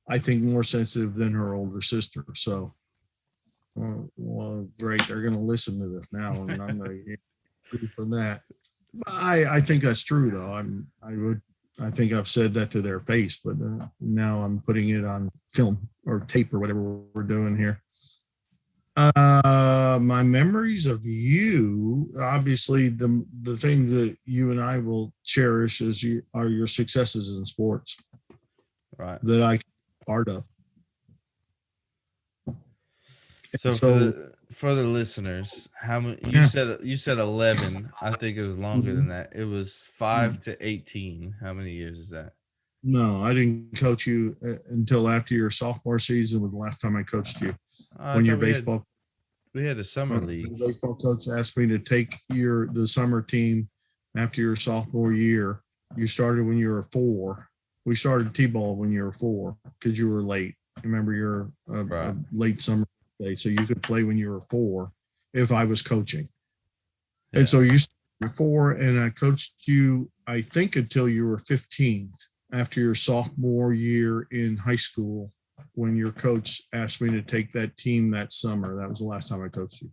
I think more sensitive than her older sister. So, well, great. They're going to listen to this now, and I'm going to get proof from that. I think that's true, though. I think I've said that to their face, but now I'm putting it on film or tape or whatever we're doing here. My memories of you, obviously, the thing that you and I will cherish are your successes in sports, right? That I part of. So for the listeners, how many you said 11? I think it was longer than that. It was 5 to 18. How many years is that? No, I didn't coach you until after your sophomore season was the last time I coached you. When your baseball, we had a summer league. The baseball coach asked me to take the summer team after your sophomore year. You started when you were 4. We started T-ball when you were 4 because you were late. Remember, you're a late summer So you could play when you were 4 if I was coaching. Yeah. And so you were 4, and I coached you, I think, until you were 15, after your sophomore year in high school, when your coach asked me to take that team that summer. That was the last time I coached you.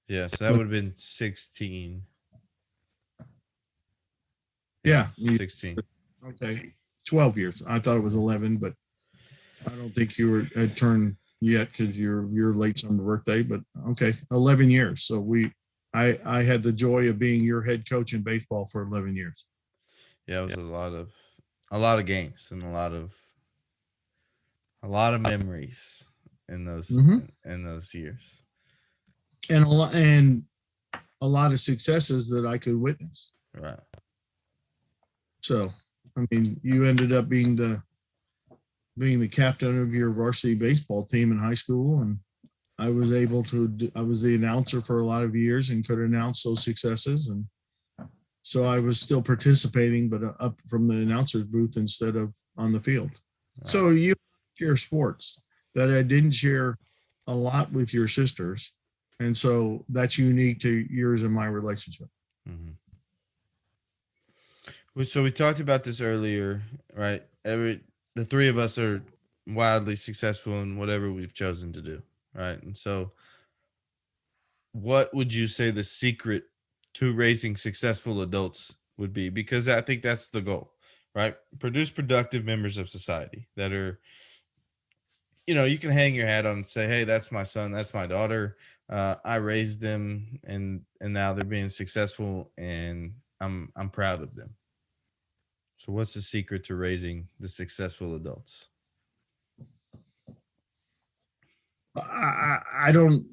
Yes, that would have been 16. Yeah. 16. Okay. 12 years. I thought it was 11, but I don't think you had turned yet because you're late summer birthday, but okay. 11 years. So I had the joy of being your head coach in baseball for 11 years. Yeah, it was a lot of games and a lot of memories in those in those years. And a lot of successes that I could witness. Right. So, I mean, you ended up being the captain of your varsity baseball team in high school, and I was the announcer for a lot of years and could announce those successes. And so I was still participating, but up from the announcer's booth instead of on the field. Right. So you share sports that I didn't share a lot with your sisters. And so that's unique to yours and my relationship. Mm-hmm. So we talked about this earlier, right? The three of us are wildly successful in whatever we've chosen to do, right? And so what would you say the secret to raising successful adults would be? Because I think that's the goal, right? Produce productive members of society that are, you can hang your hat on and say, hey, that's my son, that's my daughter. I raised them and now they're being successful and I'm proud of them. So what's the secret to raising the successful adults? I don't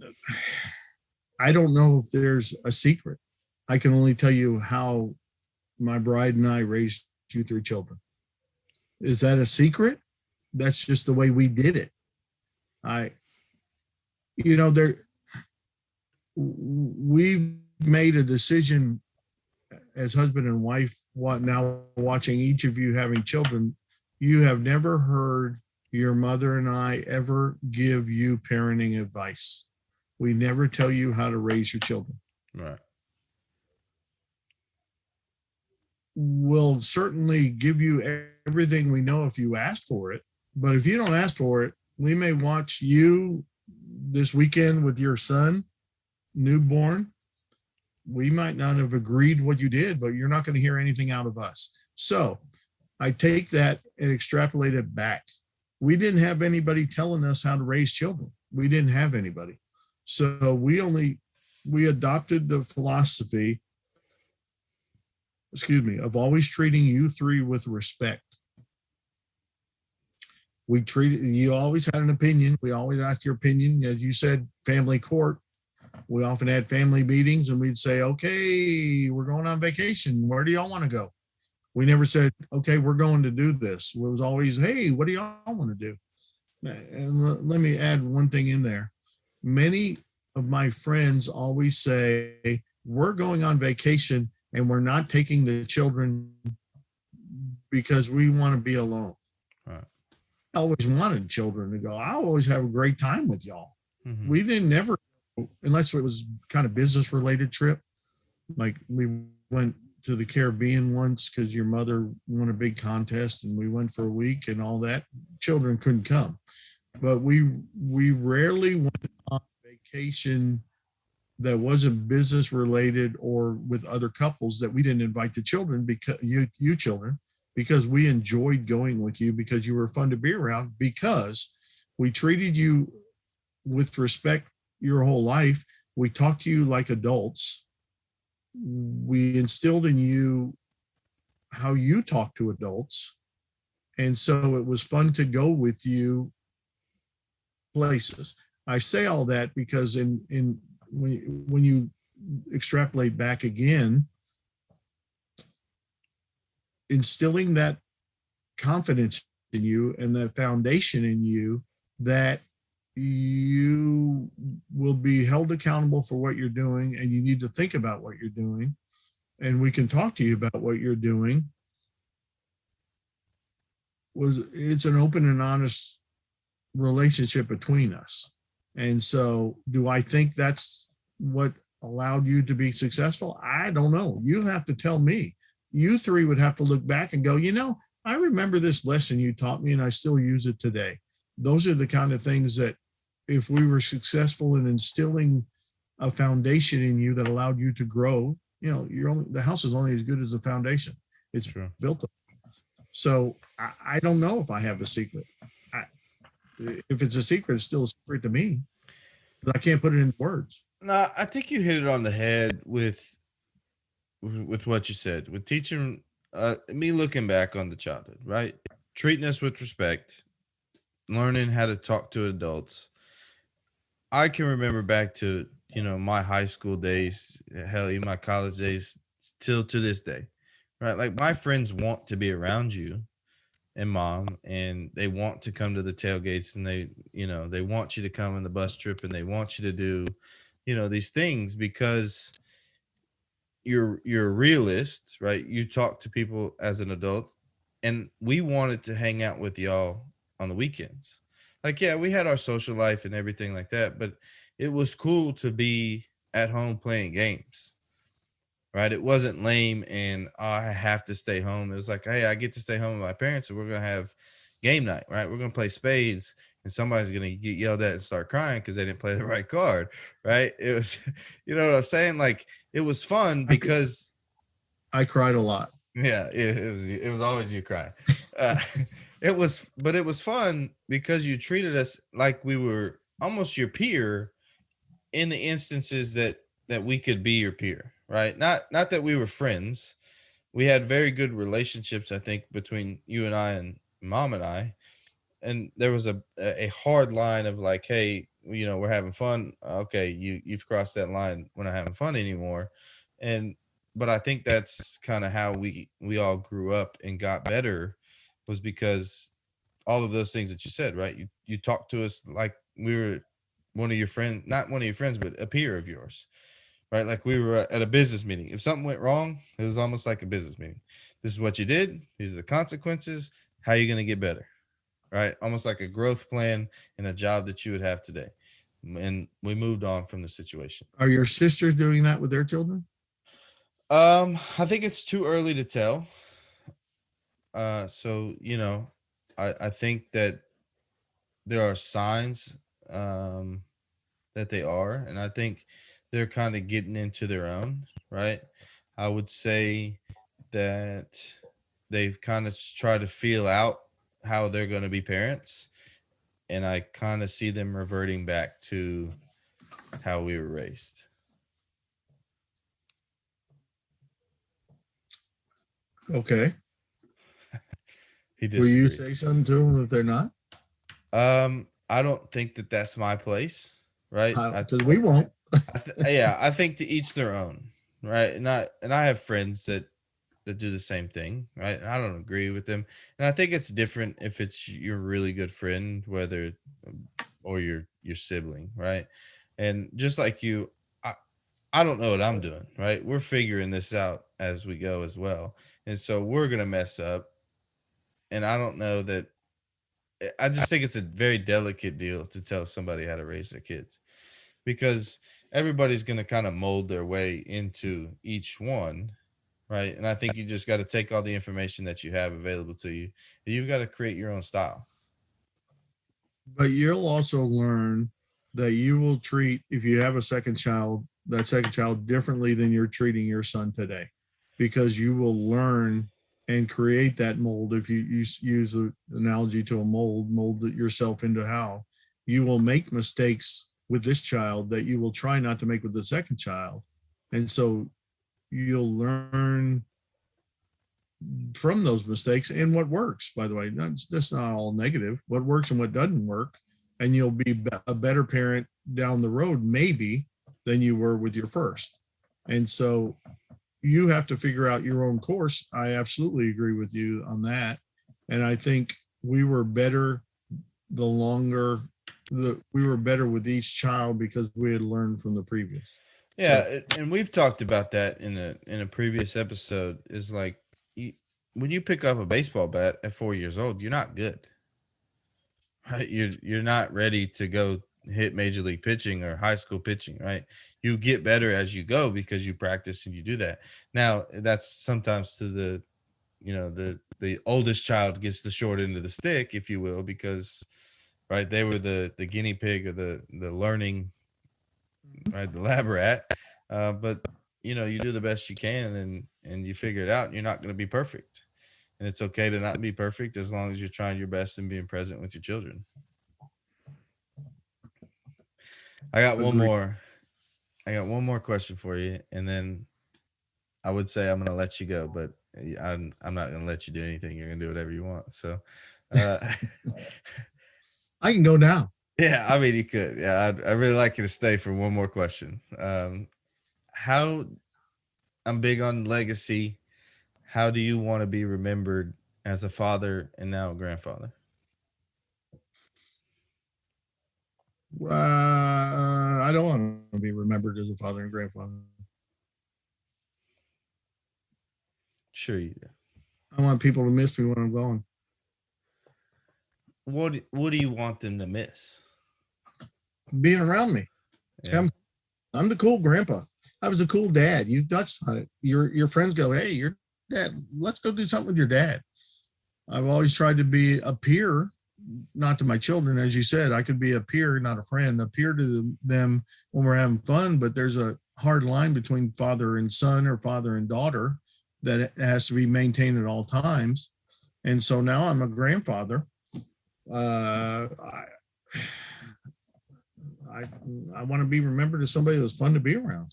know if there's a secret. I can only tell you how my bride and I raised you 3 children. Is that a secret? That's just the way we did it. We made a decision as husband and wife, now watching each of you having children. You have never heard your mother and I ever give you parenting advice. We never tell you how to raise your children. Right. We'll certainly give you everything we know if you ask for it. But if you don't ask for it, we may watch you this weekend with your son, newborn. We might not have agreed what you did, but you're not going to hear anything out of us. So I take that and extrapolate it back. We didn't have anybody telling us how to raise children. We didn't have anybody. So we adopted the philosophy, of always treating you 3 with respect. You always had an opinion. We always asked your opinion. As you said, family court. We often had family meetings and we'd say, okay, we're going on vacation. Where do y'all want to go? We never said, okay, we're going to do this. It was always, hey, what do y'all want to do? And let me add one thing in there. Many of my friends always say, we're going on vacation and we're not taking the children because we want to be alone. Right. I always wanted children to go. I always have a great time with y'all. Mm-hmm. We didn't never, unless it was kind of business related trip. Like we went to the Caribbean once because your mother won a big contest and we went for a week and all that. Children couldn't come, but we rarely went on vacation that wasn't business related or with other couples that we didn't invite the children, because you children, because we enjoyed going with you, because you were fun to be around, because we treated you with respect your whole life. We talked to you like adults. We instilled in you how you talk to adults. And so it was fun to go with you places. I say all that because when you extrapolate back again, instilling that confidence in you and that foundation in you that you will be held accountable for what you're doing, and you need to think about what you're doing, and we can talk to you about what you're doing. It's an open and honest relationship between us. And so, do I think that's what allowed you to be successful? I don't know. You have to tell me. You three would have to look back and go, I remember this lesson you taught me and I still use it today. Those are the kind of things that if we were successful in instilling a foundation in you that allowed you to grow, the house is only as good as the foundation it's Sure. built on. So I don't know if I have a secret. If it's a secret, it's still a secret to me. But I can't put it in words. No, I think you hit it on the head with what you said, with teaching me looking back on the childhood, right? Treating us with respect, learning how to talk to adults. I can remember back to, my high school days, hell, even my college days, till to this day, right? Like my friends want to be around you and mom, and they want to come to the tailgates, and they want you to come on the bus trip, and they want you to do, these things because you're a realist, right? You talk to people as an adult, and we wanted to hang out with y'all on the weekends. Like, yeah, we had our social life and everything like that, but it was cool to be at home playing games, right? It wasn't lame and I have to stay home. It was like, hey, I get to stay home with my parents, and we're gonna have game night, right? We're gonna play spades, and somebody's gonna get yelled at and start crying because they didn't play the right card, right? It was, you know what I'm saying? Like it was fun because I cried a lot. yeah, it was always you crying. Uh, but it was fun because you treated us like we were almost your peer in the instances that we could be your peer, right? Not that we were friends. We had very good relationships, I think, between you and I and mom and I. And there was a hard line of like, hey, we're having fun. Okay, you've crossed that line. We're not having fun anymore. And but I think that's kind of how we all grew up and got better, was because all of those things that you said, right? You talked to us like we were one of your friends, not one of your friends, but a peer of yours, right? Like we were at a business meeting. If something went wrong, it was almost like a business meeting. This is what you did. These are the consequences. How are you going to get better? Right? Almost like a growth plan in a job that you would have today. And we moved on from the situation. Are your sisters doing that with their children? I think it's too early to tell. So, I think that there are signs that they are, and I think they're kind of getting into their own, right? I would say that they've kind of tried to feel out how they're going to be parents, and I kind of see them reverting back to how we were raised. Okay. He Will you disagrees. say something to them if they're not? I don't think that that's my place, right? Because we won't. Yeah, I think to each their own, right? And I have friends that do the same thing, right? And I don't agree with them, and I think it's different if it's your really good friend, whether or your sibling, right? And just like you, I don't know what I'm doing, right? We're figuring this out as we go as well, and so we're gonna mess up, and I don't know that. I just think it's a very delicate deal to tell somebody how to raise their kids, because everybody's going to kind of mold their way into each one, right? And I think you just got to take all the information that you have available to you, and you've got to create your own style. But you'll also learn that you will treat, if you have a second child, that second child differently than you're treating your son today, because you will learn and create that mold. If you use an analogy to a mold it yourself into how you will make mistakes with this child that you will try not to make with the second child. And so you'll learn from those mistakes and what works, by the way. That's not all negative, what works and what doesn't work. And you'll be a better parent down the road, maybe, than you were with your first. And so you have to figure out your own course. I absolutely agree with you on that. And I think we were better we were better with each child because we had learned from the previous. Yeah, so, and we've talked about that in a previous episode. Is like when you pick up a baseball bat at 4 years old, you're not good. Right? You're not ready to go hit major league pitching or high school pitching, right? You get better as you go because you practice and you do that. Now that's sometimes to the, the oldest child gets the short end of the stick, if you will, because right, they were the guinea pig or the learning, right, the lab rat. But you do the best you can, and you figure it out. And you're not going to be perfect, and it's okay to not be perfect as long as you're trying your best and being present with your children. I got one more question for you, and then I would say I'm going to let you go, but I'm not going to let you do anything. You're going to do whatever you want. So, I can go now. yeah, I mean, you could. Yeah, I'd really like you to stay for one more question. How I'm big on legacy. How do you want to be remembered as a father and now a grandfather? I don't want to be remembered as a father and grandfather. Sure you do. I want people to miss me when I'm gone. What do you want them to miss? Being around me. Yeah. I'm the cool grandpa. I was a cool dad. You touched on it. Your friends go, hey, your dad, let's go do something with your dad. I've always tried to be a peer, not to my children, as you said. I could be a peer, not a friend, a peer to them when we're having fun, but there's a hard line between father and son or father and daughter that has to be maintained at all times. And so now I'm a grandfather. I want to be remembered as somebody that's fun to be around,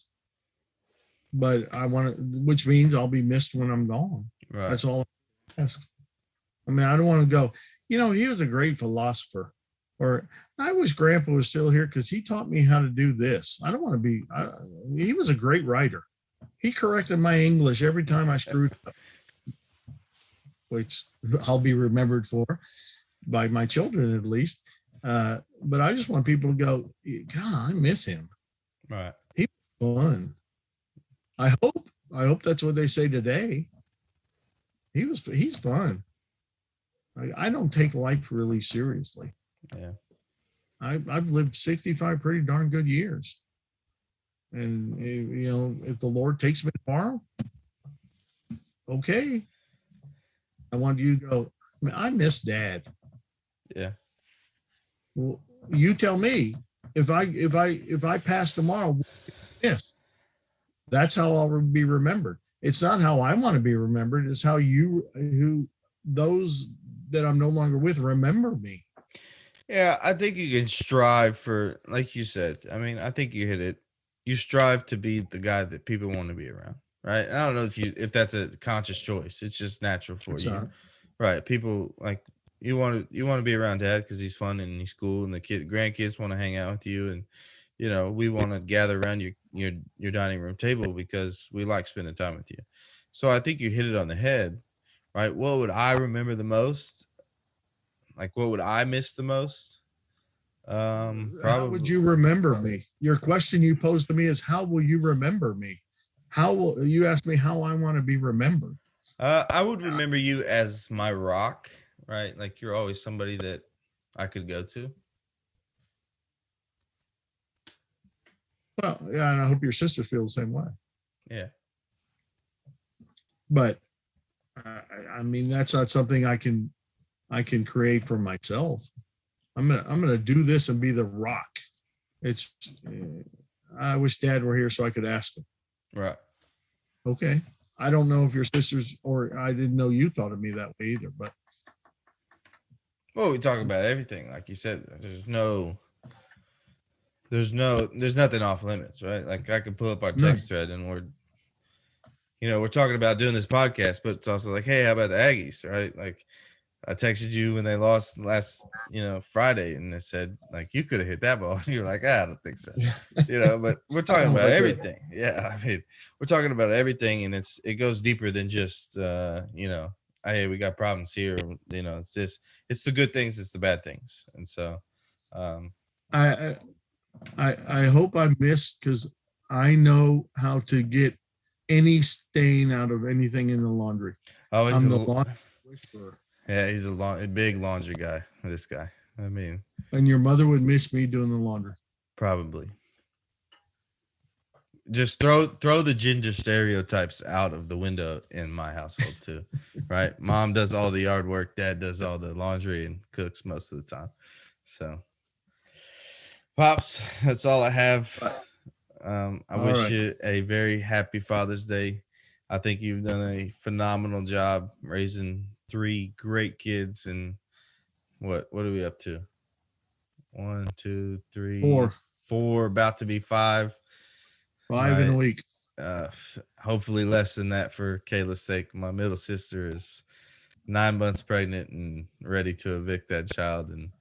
but which means I'll be missed when I'm gone. Right. That's all I ask. I mean, I don't want to go, he was a great philosopher, or I wish grandpa was still here because he taught me how to do this. I don't want to be, he was a great writer. He corrected my English every time I screwed up, which I'll be remembered for by my children at least. But I just want people to go, God, I miss him. Right. He was fun. I hope that's what they say today. He's fun. I don't take life really seriously. Yeah. I've lived 65 pretty darn good years. And if the Lord takes me tomorrow, okay. I want you to go, I miss Dad. Yeah. Well, you tell me if I pass tomorrow, yes, that's how I'll be remembered. It's not how I want to be remembered. It's how those that I'm no longer with remember me. Yeah, I think you can strive for, like you said. I mean, I think you hit it. You strive to be the guy that people want to be around, right? And I don't know if that's a conscious choice. It's just natural for you, right? People like you want to be around Dad because he's fun and he's cool, and the grandkids want to hang out with you, and we want to gather around your dining room table because we like spending time with you. So I think you hit it on the head, right? What would I remember the most? Like, what would I miss the most? Probably. How would you remember me? Your question you posed to me is, how will you remember me? How will you ask me how I want to be remembered? I would remember you as my rock, right? Like you're always somebody that I could go to. Well, yeah, and I hope your sister feels the same way. Yeah. But I mean, that's not something I can create for myself. I'm gonna do this and be the rock. I wish Dad were here so I could ask him. Right. Okay. I don't know if your sisters or I didn't know you thought of me that way either, but. Well, we talk about everything. Like you said, there's nothing off limits, right? Like I could pull up our text thread and we're talking about doing this podcast, but it's also like, hey, how about the Aggies, right? Like I texted you when they lost last, Friday, and it said like you could have hit that ball, and you're like, I don't think so, But we're talking about everything. Yeah, I mean, we're talking about everything, and it goes deeper than just hey, we got problems here. It's the good things, it's the bad things, and so I hope I missed because I know how to get any stain out of anything in the laundry. Oh, I'm the laundry whisperer. Yeah, he's a big laundry guy. This guy. I mean, And your mother would miss me doing the laundry. probably. Just throw the gender stereotypes out of the window in my household too, right? Mom does all the yard work, dad does all the laundry and cooks most of the time. So, Pops, that's all I have. I All wish right. you a very happy Father's Day. I think you've done a phenomenal job raising 3 great kids. And what are we up to? 1, 2, 3, 4, about to be 5. 5 in a week. Hopefully less than that for Kayla's sake. My middle sister is 9 months pregnant and ready to evict that child and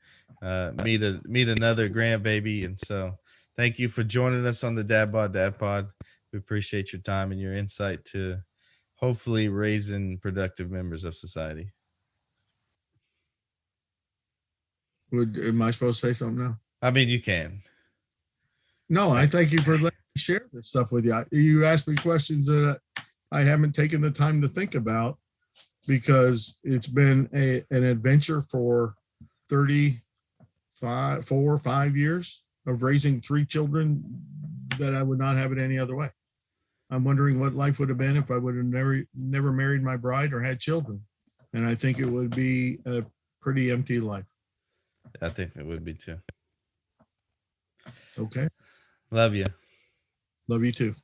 meet another grandbaby. And so thank you for joining us on the Dadbod Dadpod. We appreciate your time and your insight to hopefully raising productive members of society. Am I supposed to say something now? I mean, you can. No, I thank you for letting me share this stuff with you. You asked me questions that I haven't taken the time to think about because it's been an adventure for 4 or 5 years of raising 3 children that I would not have it any other way. I'm wondering what life would have been if I would have never married my bride or had children. And I think it would be a pretty empty life. I think it would be too. Okay. Love you. Love you too.